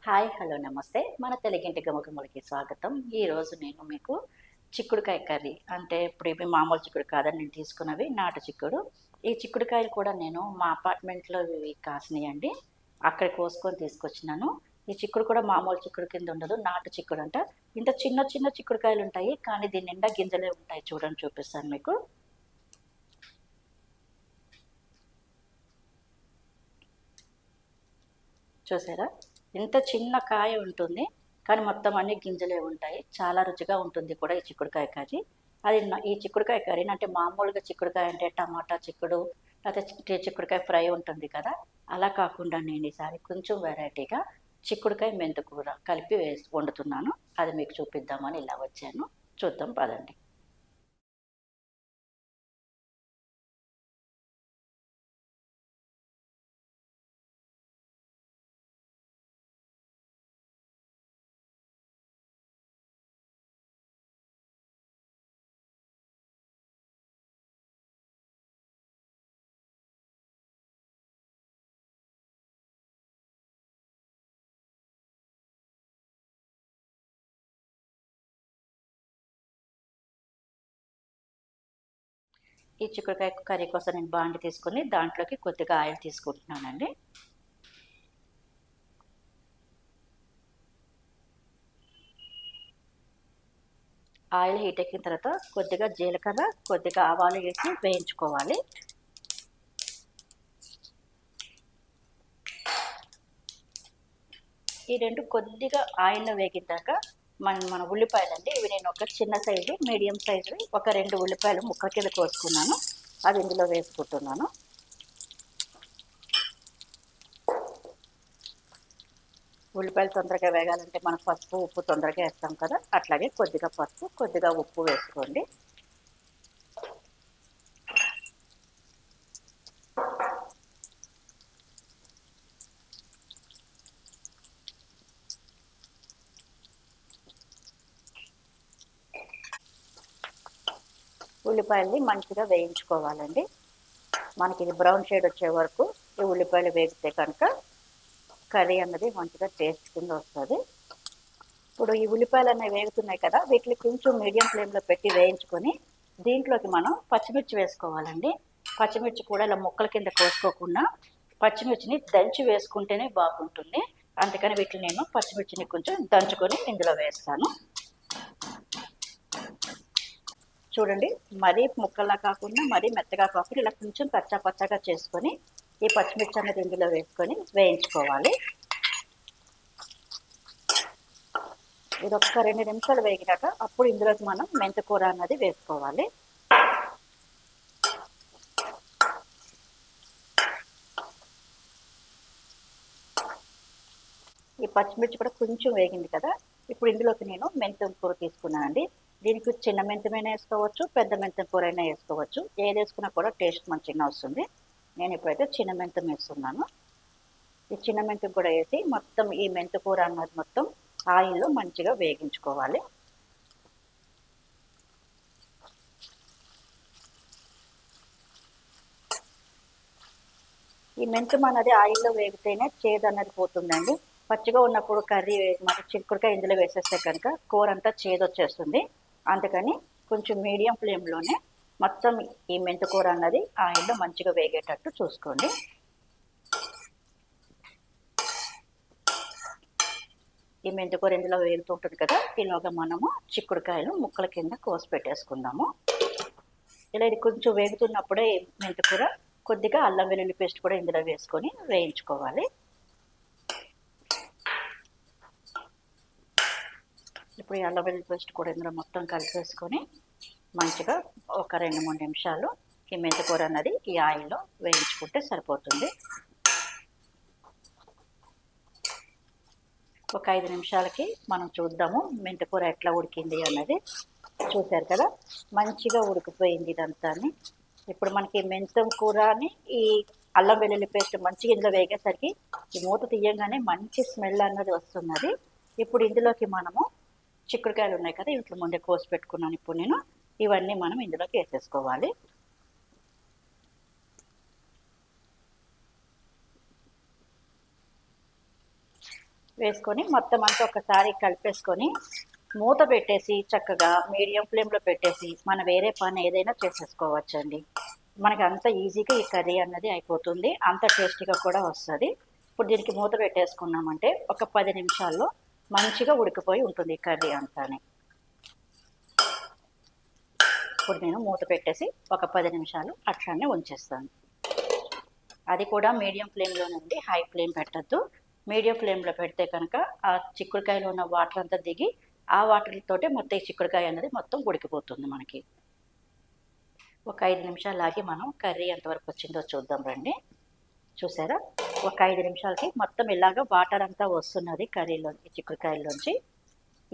Hi hello నమస్తే మన తెలుగింటి గమకములకి స్వాగతం. ఈరోజు నేను మీకు చిక్కుడుకాయ కర్రీ అంటే ఇప్పుడు ఇవి మామూలు చిక్కుడు కాదని నేను తీసుకున్నవి నాటు చిక్కుడు. ఈ చిక్కుడుకాయలు కూడా నేను మా అపార్ట్మెంట్లో ఇవి కాసినాయండి. అక్కడ కోసుకొని తీసుకొచ్చినాను. ఈ చిక్కుడు కూడా మామూలు చిక్కుడు కింద ఉండదు, నాటు చిక్కుడు అంట. ఇంత చిన్న చిన్న చిక్కుడుకాయలు ఉంటాయి, కానీ దీని నిండా గింజలే ఉంటాయి. చూడండి, చూపిస్తాను మీకు. చూసారా, ఇంత చిన్న కాయ ఉంటుంది, కానీ మొత్తం అన్ని గింజలే ఉంటాయి. చాలా రుచిగా ఉంటుంది కూడా ఈ చిక్కుడుకాయ కర్రీ. ఈ చిక్కుడుకాయ కర్రీ అంటే మామూలుగా చిక్కుడుకాయ అంటే టమాటా చిక్కుడు లేకపోతే చిక్కుడుకాయ ఫ్రై ఉంటుంది కదా, అలా కాకుండా నేను ఈసారి కొంచెం వెరైటీగా చిక్కుడుకాయ మెంతికూర కలిపి వండుతున్నాను. అది మీకు చూపిద్దామని ఇలా వచ్చాను. చూద్దాం పదండి. ఈ చిక్కుడుకాయ కర్రీ కోసం నేను బాండి తీసుకొని దాంట్లోకి కొద్దిగా ఆయిల్ తీసుకుంటున్నానండి. ఆయిల్ హీట్ ఎక్కిన తర్వాత కొద్దిగా జీలకర్ర, కొద్దిగా ఆవాలు వేసి వేయించుకోవాలి. ఈ రెండు కొద్దిగా ఆయిల్లో వేగిద్దాక మన ఉల్లిపాయలండి, ఇవి నేను ఒక చిన్న సైజు మీడియం సైజు ఒక 2 ఉల్లిపాయలు ముక్క కింద కోసుకున్నాను. అది ఇందులో వేసుకుంటున్నాను. ఉల్లిపాయలు తొందరగా వేగాలంటే మనం పసుపు ఉప్పు తొందరగా వేస్తాం కదా, అట్లాగే కొద్దిగా పసుపు కొద్దిగా ఉప్పు వేసుకోండి. ఉల్లిపాయల్ని మంచిగా వేయించుకోవాలండి. మనకి ఇది బ్రౌన్ షేడ్ వచ్చే వరకు ఈ ఉల్లిపాయలు వేగితే కనుక కర్రీ అన్నది మంచిగా టేస్ట్ కింద వస్తుంది. ఇప్పుడు ఈ ఉల్లిపాయలు అనేవి వేగుతున్నాయి కదా, వీటిని కొంచెం మీడియం ఫ్లేమ్లో పెట్టి వేయించుకొని దీంట్లోకి మనం పచ్చిమిర్చి వేసుకోవాలండి. పచ్చిమిర్చి కూడా ఇలా ముక్కల కింద కోసుకోకుండా పచ్చిమిర్చిని దంచి వేసుకుంటేనే బాగుంటుంది. అందుకని వీటిని నేను పచ్చిమిర్చిని కొంచెం దంచుకొని ఇందులో వేస్తాను. చూడండి, మరీ ముక్కలా కాకుండా మరీ మెత్తగా కాకుండా ఇలా కొంచెం కచ్చా పచ్చగా చేసుకొని ఈ పచ్చిమిర్చి అనేది ఇందులో వేసుకొని వేయించుకోవాలి. ఇది ఒక్క 2 నిమిషాలు వేగినాక అప్పుడు ఇందులోకి మనం మెంతికూర అన్నది వేసుకోవాలి. ఈ పచ్చిమిర్చి కూడా కొంచెం వేగింది కదా, ఇప్పుడు ఇందులోకి నేను మెంతం కూర తీసుకున్నానండి. దీనికి చిన్న మెంతమైనా వేసుకోవచ్చు, పెద్ద మెంతం కూర అయినా వేసుకోవచ్చు. ఏది వేసుకున్నా కూడా టేస్ట్ మంచిగా వస్తుంది. నేను ఇప్పుడైతే చిన్న మెంతం వేస్తున్నాను. ఈ చిన్న మెంతం కూడా వేసి మొత్తం ఈ మెంతికూర అన్నది మొత్తం ఆయిల్లో మంచిగా వేగించుకోవాలి. ఈ మెంతం అన్నది ఆయిల్లో వేగితేనే చేదు అన్నది పోతుందండి. పచ్చిగా ఉన్నప్పుడు కర్రీ మన చిక్కుడుకాయ ఇందులో వేసేస్తే కనుక కూర అంతా చేదు వచ్చేస్తుంది. అందుకని కొంచెం మీడియం ఫ్లేమ్లోనే మొత్తం ఈ మెంతికూర అన్నది ఆయిల్లో మంచిగా వేగేటట్టు చూసుకోండి. ఈ మెంతికూర ఇందులో వేగుతుంటుంది కదా, ఈలోగా మనము చిక్కుడుకాయలు ముక్కల కింద కోసి పెట్టేసుకుందాము. ఇలా ఇది కొంచెం వేగుతున్నప్పుడే మెంతికూర కొద్దిగా అల్లం వెల్లుల్లి పేస్ట్ కూడా ఇందులో వేసుకొని వేయించుకోవాలి. ఇప్పుడు ఈ అల్లం వెల్లుల్లి పేస్ట్ కూడా ఇందులో మొత్తం కలిపేసుకొని మంచిగా ఒక 2-3 నిమిషాలు ఈ మెంతికూర అన్నది ఈ ఆయిల్లో వేయించుకుంటే సరిపోతుంది. ఒక 5 నిమిషాలకి మనం చూద్దాము మెంతికూర ఎట్లా ఉడికింది అన్నది. చూశారు కదా, మంచిగా ఉడికిపోయింది ఇదంతా. ఇప్పుడు మనకి మెంతం కూరని ఈ అల్లం వెల్లుల్లి పేస్ట్ మంచిగా ఇందులో వేగేసరికి ఈ మూత తీయంగానే మంచి స్మెల్ అన్నది వస్తున్నది. ఇప్పుడు ఇందులోకి మనము చిక్కుడుకాయలు ఉన్నాయి కదా, ఇంట్లో ముందే కోసి పెట్టుకున్నాను. ఇప్పుడు నేను ఇవన్నీ మనం ఇందులోకి వేసేసుకోవాలి. వేసుకొని మొత్తం అంతా ఒకసారి కలిపేసుకొని మూత పెట్టేసి చక్కగా మీడియం ఫ్లేమ్లో పెట్టేసి మన వేరే పని ఏదైనా చేసేసుకోవచ్చండి. మనకి అంత ఈజీగా ఈ కర్రీ అన్నది అయిపోతుంది, అంత టేస్టీగా కూడా వస్తుంది. ఇప్పుడు దీనికి మూత పెట్టేసుకున్నామంటే ఒక 10 నిమిషాల్లో మంచిగా ఉడికిపోయి ఉంటుంది ఈ కర్రీ అంతానే. ఇప్పుడు నేను మూత పెట్టేసి ఒక 10 నిమిషాలు అట్లానే ఉంచేస్తాను. అది కూడా మీడియం ఫ్లేమ్లో నుండి హై ఫ్లేమ్ పెట్టద్దు. మీడియం ఫ్లేమ్లో పెడితే కనుక ఆ చిక్కుడుకాయలో ఉన్న వాటర్ అంతా దిగి ఆ వాటర్తోటే మొత్తం ఈ చిక్కుడుకాయ అనేది మొత్తం ఉడికిపోతుంది మనకి. ఒక 5 నిమిషాలు ఆగి మనం కర్రీ ఎంతవరకు వచ్చిందో చూద్దాం రండి. చూసారా, ఒక 5 నిమిషాలకి మొత్తం ఇలాగ వాటర్ అంతా వస్తున్నది కర్రీలోంచి, చిక్కుడుకాయల్లోంచి.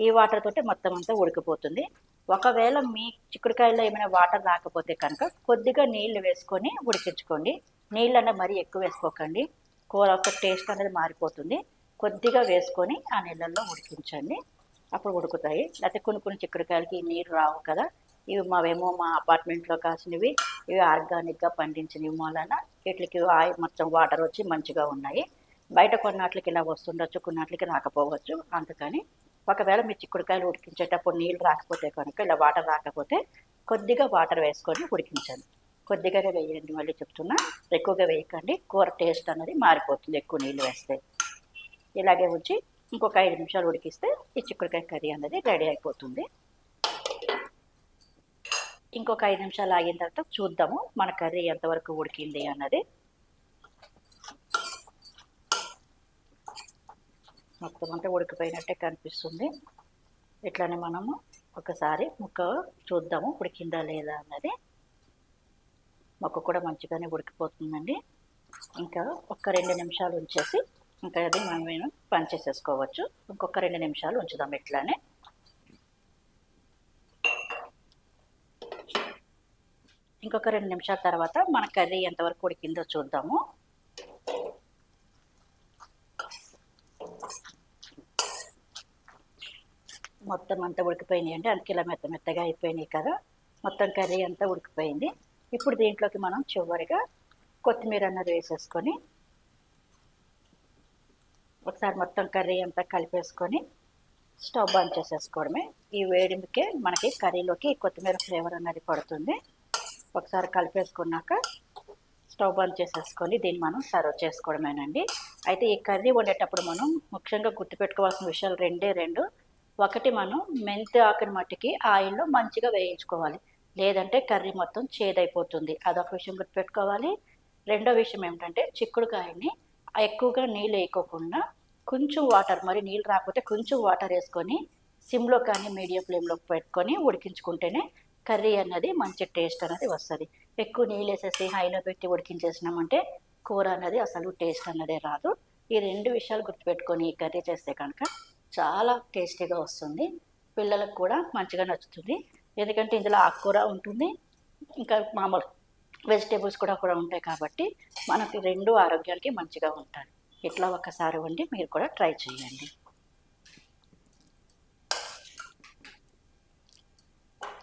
ఈ వాటర్ తోటి మొత్తం అంతా ఉడికిపోతుంది. ఒకవేళ మీ చిక్కుడుకాయలో ఏమైనా వాటర్ రాకపోతే కనుక కొద్దిగా నీళ్లు వేసుకొని ఉడికించుకోండి. నీళ్ళు అన్న మరీ ఎక్కువ వేసుకోకండి, కూర ఒక టేస్ట్ అనేది మారిపోతుంది. కొద్దిగా వేసుకొని ఆ నీళ్ళల్లో ఉడికించండి, అప్పుడు ఉడుకుతాయి. లేకపోతే కొన్ని చిక్కుడుకాయలకి నీరు రావు కదా. ఇవి మావేమో మా అపార్ట్మెంట్లో కాసినవి, ఇవి ఆర్గానిక్గా పండించినవి మూలన వీటికి ఆయిల్ మొత్తం వాటర్ వచ్చి మంచిగా ఉన్నాయి. బయట కొన్నాట్లకి ఇలా వస్తుండొచ్చు, కొన్నాట్లకి రాకపోవచ్చు. అందుకని ఒకవేళ మీ చిక్కుడుకాయలు ఉడికించేటప్పుడు నీళ్ళు రాకపోతే కనుక, ఇలా వాటర్ రాకపోతే కొద్దిగా వాటర్ వేసుకొని ఉడికించండి. కొద్దిగానే వేయండి, మళ్ళీ చెప్తున్నా, ఎక్కువగా వేయకండి, కూర టేస్ట్ అన్నది మారిపోతుంది ఎక్కువ నీళ్ళు వేస్తే. ఇలాగే ఉంచి ఇంకొక 5 నిమిషాలు ఉడికిస్తే ఈ చిక్కుడుకాయ కర్రీ అన్నది రెడీ అయిపోతుంది. ఇంకొక 5 నిమిషాలు ఆగిన తర్వాత చూద్దాము మన కర్రీ ఎంతవరకు ఉడికింది అన్నది. మొత్తం అంతా ఉడికిపోయినట్టే కనిపిస్తుంది. ఇట్లానే మనము ఒకసారి ముక్క చూద్దాము ఉడికిందా లేదా అన్నది. మొక్క కూడా మంచిగానే ఉడికిపోతుందండి. ఇంకా ఒక 2 నిమిషాలు ఉంచేసి ఇంకా అది మనం పని చేసేసుకోవచ్చు. ఇంకొక 2 నిమిషాలు ఉంచుదాం ఇట్లానే. ఇంకొక 2 నిమిషాల తర్వాత మన కర్రీ ఎంతవరకు ఉడికిందో చూద్దాము. మొత్తం అంతా ఉడికిపోయినాయి అంటే అందుకే ఇలా మెత్తగా అయిపోయినాయి కదా. మొత్తం కర్రీ అంతా ఉడికిపోయింది. ఇప్పుడు దీంట్లోకి మనం చివరిగా కొత్తిమీర అన్నది వేసేసుకొని ఒకసారి మొత్తం కర్రీ అంతా కలిపేసుకొని స్టవ్ బంద్ చేసేసుకోవడమే. ఈ వేడికే మనకి కర్రీలోకి కొత్తిమీర ఫ్లేవర్ అన్నది పడుతుంది. ఒకసారి కలిపేసుకున్నాక స్టవ్ బంద్ చేసేసుకొని దీన్ని మనం సర్వ్ చేసుకోవడమేనండి. అయితే ఈ కర్రీ వండేటప్పుడు మనం ముఖ్యంగా గుర్తుపెట్టుకోవాల్సిన విషయాలు రెండు. ఒకటి, మనం మెంతి ఆకుని మట్టికి ఆయిల్లో మంచిగా వేయించుకోవాలి, లేదంటే కర్రీ మొత్తం చేదైపోతుంది. అదొక విషయం గుర్తుపెట్టుకోవాలి. రెండో విషయం ఏమిటంటే చిక్కుడుకాయని ఎక్కువగా నీళ్ళు వేయకోకుండా కొంచెం వాటర్, మరి నీళ్ళు రాకపోతే కొంచెం వాటర్ వేసుకొని సిమ్లో కానీ మీడియం ఫ్లేమ్లో పెట్టుకొని ఉడికించుకుంటేనే కర్రీ అన్నది మంచి టేస్ట్ అనేది వస్తుంది. ఎక్కువ నీళ్ళు వేసేసి హైలో పెట్టి ఉడికించేసినామంటే కూర అన్నది అసలు టేస్ట్ అన్నదే రాదు. ఈ 2 విషయాలు గుర్తుపెట్టుకొని ఈ కర్రీ చేస్తే కనుక చాలా టేస్టీగా వస్తుంది. పిల్లలకు కూడా మంచిగా నచ్చుతుంది. ఎందుకంటే ఇందులో ఆకుకూర ఉంటుంది, ఇంకా మామూలు వెజిటేబుల్స్ కూడా ఉంటాయి కాబట్టి మనకి 2 ఆరోగ్యానికి మంచిగా ఉంటాయి. ఇట్లా ఒకసారి వండి మీరు కూడా ట్రై చేయండి.